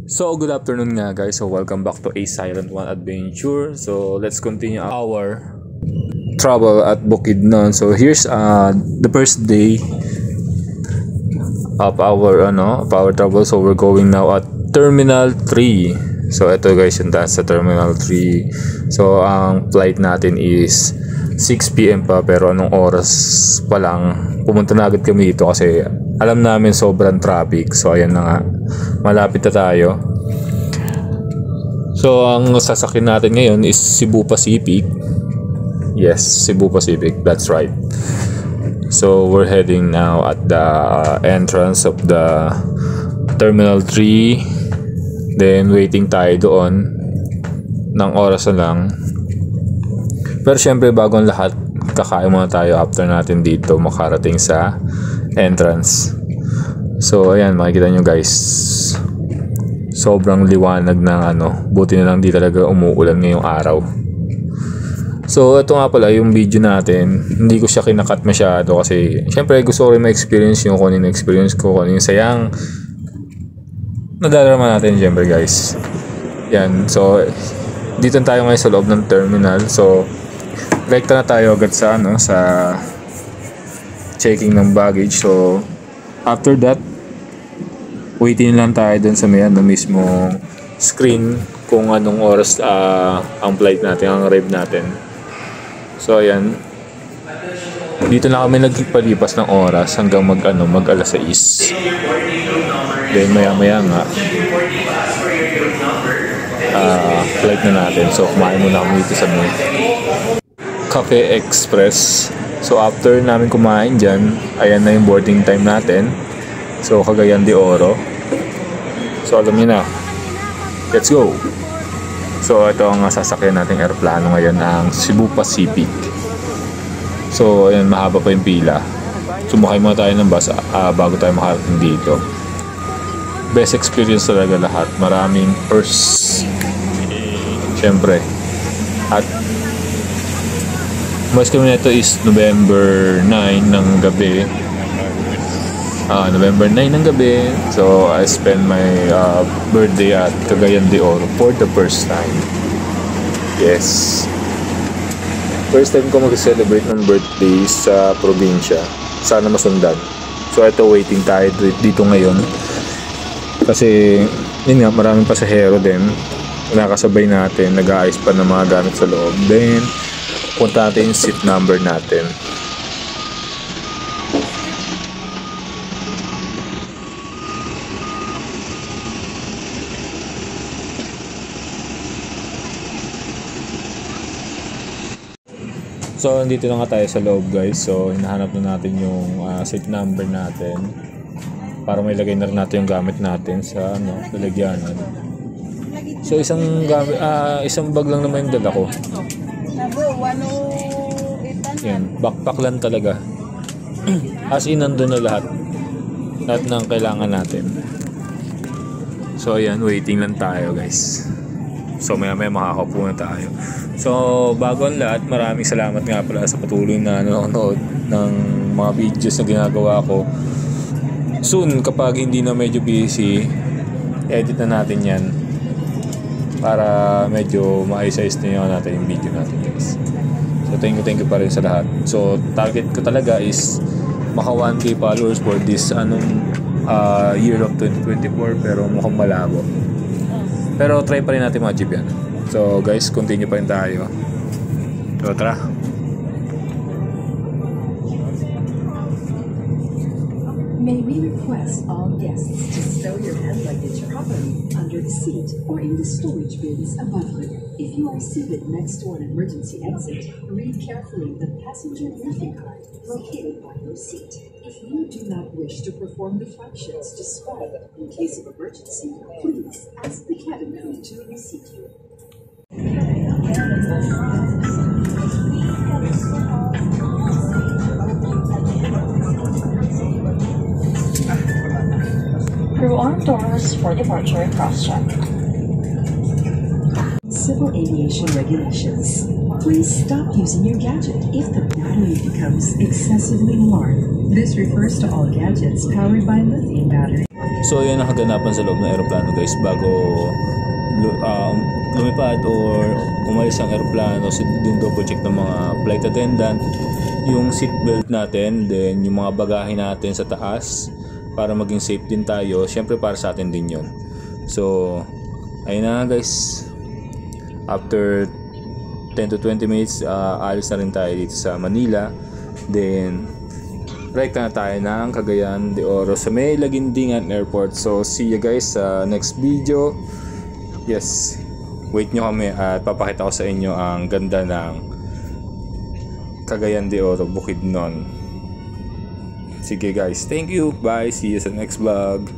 So good afternoon nga guys, so welcome back to A Silent One Adventure. So let's continue our travel at Bukidnon. So here's the first day of our travel. So we're going now at Terminal 3. So ito guys, yung taas sa Terminal 3. So ang flight natin is 6 PM pa, pero anong oras pa lang pumunta na agad kami dito kasi alam namin sobrang traffic. So ayan na nga, malapit na tayo. So ang sasakyan natin ngayon is Cebu Pacific. Yes, Cebu Pacific, that's right. So we're heading now at the entrance of the Terminal 3. Then waiting tayo doon ng oras na lang. Pero syempre bago ang lahat, kakain muna tayo after natin dito makarating sa entrance. So ayan, makikita nyo guys, sobrang liwanag ng buti na lang di talaga umuulan ngayong araw. So ito nga pala yung video natin, hindi ko siya kinakat masyado kasi syempre gusto ko rin ma-experience yung kung ano experience ko, kung ano yung sayang nadadarama natin syempre guys. Yan, so dito tayo ngayon sa loob ng terminal. So rekta na tayo agad sa sa checking ng baggage. So after that, waiting lang tayo dun sa may mismo screen kung anong oras ang flight natin, ang arrive natin. So ayan, dito na kami nagpalipas ng oras hanggang mag alas 6. Then maya nga flight na natin. So kumain muna kami dito sa Cafe Express. So after namin kumain dyan, ayan na yung boarding time natin. So Cagayan de Oro. So alam niyo na, let's go. So ito ang sasakyan nating aeroplano ngayon, ang Cebu Pacific. So ayan, mahaba pa yung pila. Sumakay muna tayo ng bus bago tayo makarating dito. Best experience talaga lahat. Maraming perks syempre. At mas kami nito is November 9 ng gabi. November 9 ng gabi. So I spent my birthday at Cagayan de Oro for the first time. Yes, first time ko mag-celebrate ng birthday sa probinsya. Sana masundan. So ito, waiting tayo dito ngayon kasi yun nga, maraming pasahero din nakasabay natin, nag-aayos pa ng mga gamit sa loob. Then punta natin yung seat number natin. So nandito na nga tayo sa loob guys. So hinahanap na natin yung seat number natin para may lagay na rin natin yung gamit natin sa lalagyanan. So isang bag lang naman yung dala ko. Yan, backpack lang talaga. As in, nandun na lahat ng kailangan natin. So ayan, waiting lang tayo guys. So maya makakaupo na tayo. So bago ang lahat, maraming salamat nga pala sa patuloy na nanonood ng mga videos na ginagawa ko. Soon, kapag hindi na medyo busy, edit na natin yan para medyo maayos-ayos na natin yung video natin guys. So thank you pa rin sa lahat. So target ko talaga is maka 1K followers for this year of 2024, pero mukhang malabo. Pero try pa rin natin ma-achieve yan. So guys, continue pa rin tayo. So tara. May we request all guests to stow your hand luggage properly under the seat or in the storage bins above you. If you are seated next to an emergency exit, read carefully the passenger briefing card located by your seat. If you do not wish to perform the functions described in case of emergency, please ask the cabin crew to reseat you. Crew arm doors for departure cross-check. Civil aviation regulations. Please stop using your gadget if the battery becomes excessively warm. This refers to all gadgets powered by lithium battery. So yan ang kaganapan sa loob ng aeroplano guys bago lumipad or umalis ang aeroplano. So din double check ng mga flight attendant yung seatbelt natin, then yung mga bagahe natin sa taas para maging safe din tayo. Syempre para sa atin din yun. So ayun na guys, after 10 to 20 minutes alis na rin tayo dito sa Manila. Then right na tayo ng Cagayan de Oro sa may Laguindingan Airport. So see you guys sa next video. Yes, wait nyo kami at papakita ko sa inyo ang ganda ng Cagayan de Oro, Bukidnon. Sige guys, thank you, bye, see you sa next vlog.